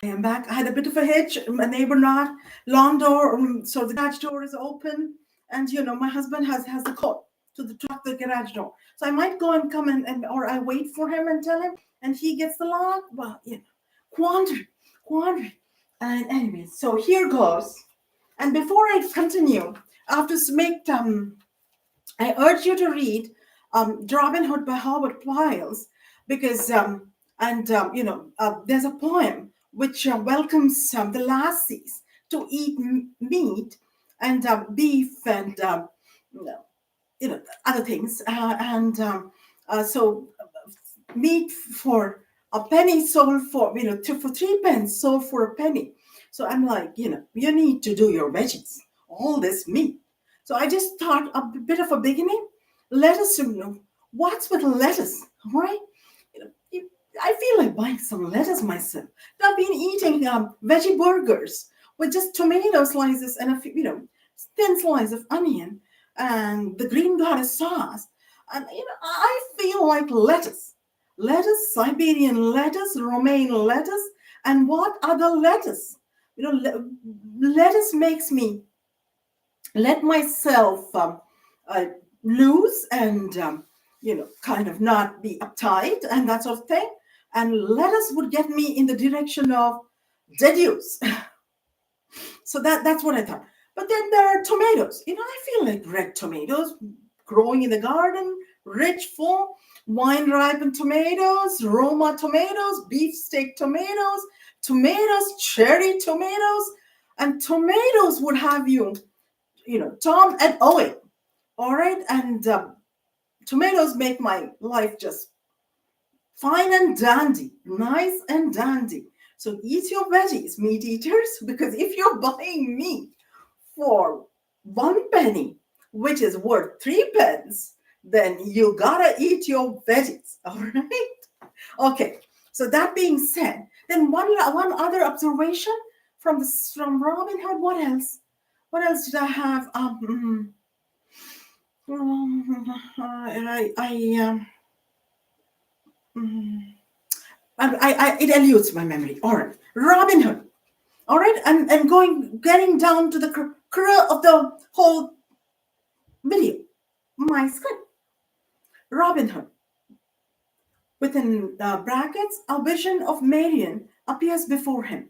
I am back. I had a bit of a hitch. A neighbor knocked, lawn door, so the garage door is open, and my husband has the code to the garage door. So I might go and come and or I wait for him and tell him, and he gets the lock. Well, quandary, quandary. And anyway, so here goes. And before I continue, I have to make I urge you to read Robinhood by Howard Pyles because there's a poem which welcomes the lassies to eat meat and beef and other things so meat for a penny sold for for 3 pence sold for a penny. So I'm like, you need to do your veggies, all this meat. So I just thought a bit of a beginning. Lettuce, what's with lettuce, right? I feel like buying some lettuce myself. I've been eating veggie burgers with just tomato slices and a few, thin slice of onion and the green goddess sauce. And I feel like lettuce, Siberian lettuce, romaine lettuce, and what other lettuce? Lettuce makes me let myself uh, loose and kind of not be uptight and that sort of thing. And lettuce would get me in the direction of deduce. So that's what I thought. But then there are tomatoes. I feel like red tomatoes growing in the garden, rich, full, wine ripened tomatoes, Roma tomatoes, beefsteak tomatoes, cherry tomatoes, and tomatoes would have you, Tom and Owen. All right, and tomatoes make my life just fine and dandy, nice and dandy. So eat your veggies, meat eaters, because if you're buying meat for 1 penny, which is worth 3 pence, then you gotta eat your veggies. All right. Okay. So that being said, then one other observation from Robinhood. What else? What else did I have? It eludes my memory. All right, Robinhood. All right, and getting down to the core of the whole video, my script. Robinhood. Within brackets, a vision of Marian appears before him.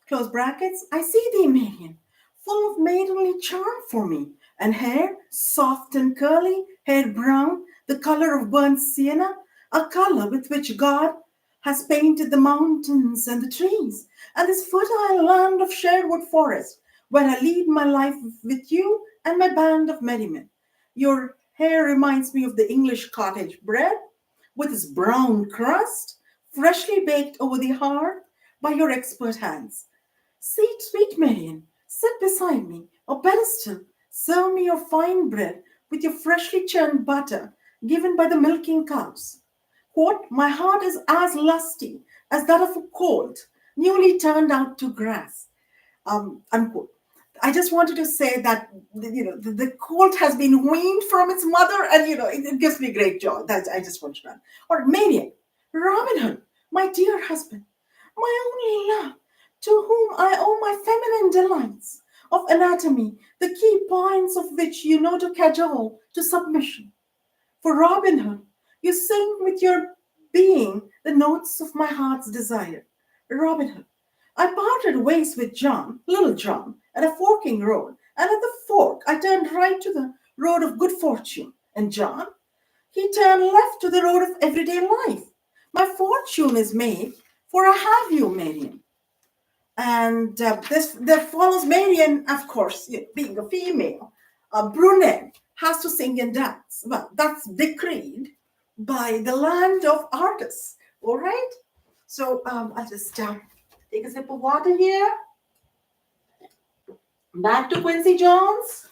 Close brackets, I see thee, Marian, full of maidenly charm for me, and hair soft and curly, hair brown, the color of burnt sienna, a color with which God has painted the mountains and the trees, and this fertile land of Sherwood Forest, where I lead my life with you and my band of merrymen. Your hair reminds me of the English cottage bread, with its brown crust, freshly baked over the hearth by your expert hands. Sweet, sweet Marian, sit beside me, a pedestal, serve me your fine bread with your freshly churned butter given by the milking cows. Quote, my heart is as lusty as that of a colt newly turned out to grass. Unquote. I just wanted to say that the colt has been weaned from its mother, and it gives me great joy. That I just want to know. Or Marian, Robin Hood, my dear husband, my only love, to whom I owe my feminine delights of anatomy, the key points of which you know to cajole to submission. For Robin Hood, you sing with your being the notes of my heart's desire. Robin Hood, I parted ways with John, Little John, at a forking road, and at the fork I turned right to the road of good fortune. And John, he turned left to the road of everyday life. My fortune is made, for I have you, Marian. And this that follows Marian, of course, being a female, a brunette, has to sing and dance. Well, that's decreed by the land of artists. All right. So I'll just take a sip of water here. Back to Quincy Jones.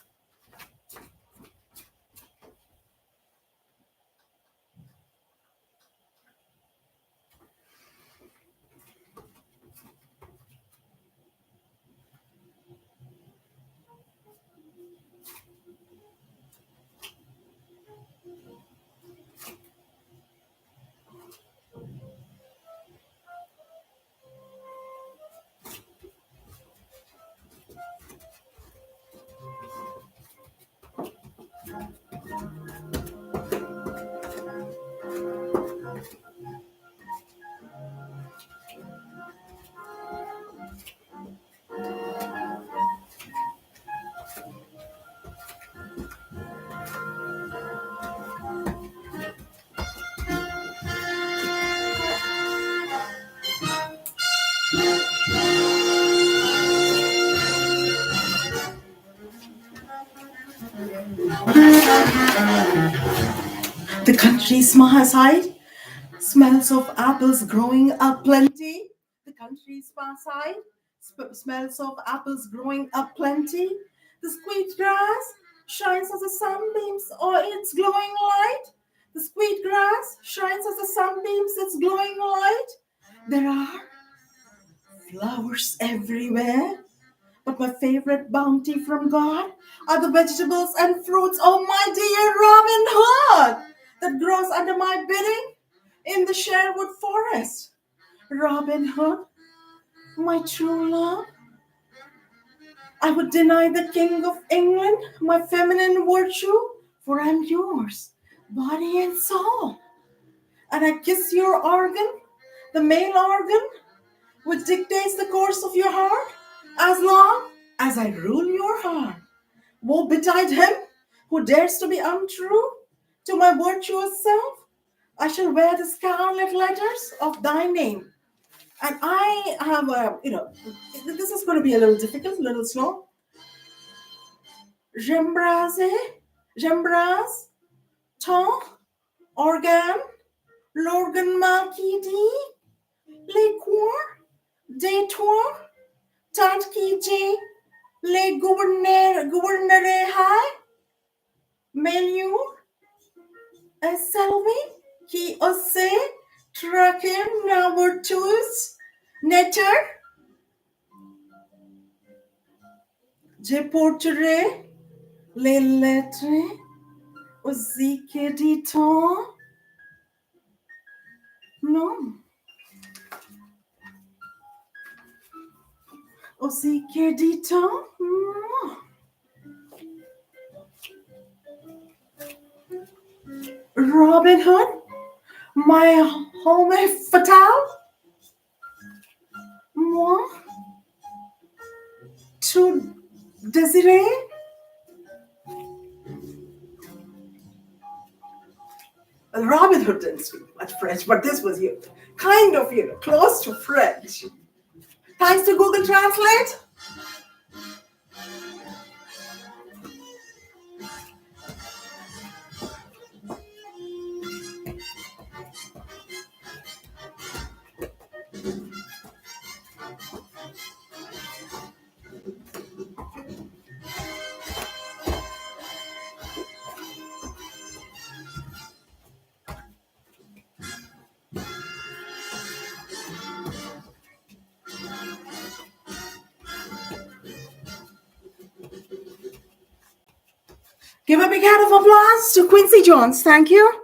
countryside smells of apples growing up plenty. The countryside smells of apples growing up plenty. The sweet grass shines as the sunbeams or its glowing light. The sweet grass shines as the sunbeams its glowing light. There are flowers everywhere, but my favorite bounty from God are the vegetables and fruits of my dear Robin Hood that grows under my bidding in the Sherwood forest. Robin Hood, my true love, I would deny the King of England my feminine virtue, for I'm yours, body and soul. And I kiss your organ, the male organ, which dictates the course of your heart, as long as I rule your heart. Woe betide him who dares to be untrue to my virtuous self. I shall wear the scarlet letters of thy name. And I have this is going to be a little difficult, a little slow. J'embrasse ton organe, l'organe qui dit les cours des tours, tant qui dit les gouverneurs high, menu et celui qui ose traquer nos virtus netter. Je porterai les lettres aussi que dit-on. Non. Aussi que dit-on. Non. Robin Hood, my home fatale. Moi, tout désiré. Well, Robin Hood didn't speak much French, but this was kind of close to French. Thanks to Google Translate. Give a big hand of applause to Quincy Jones. Thank you.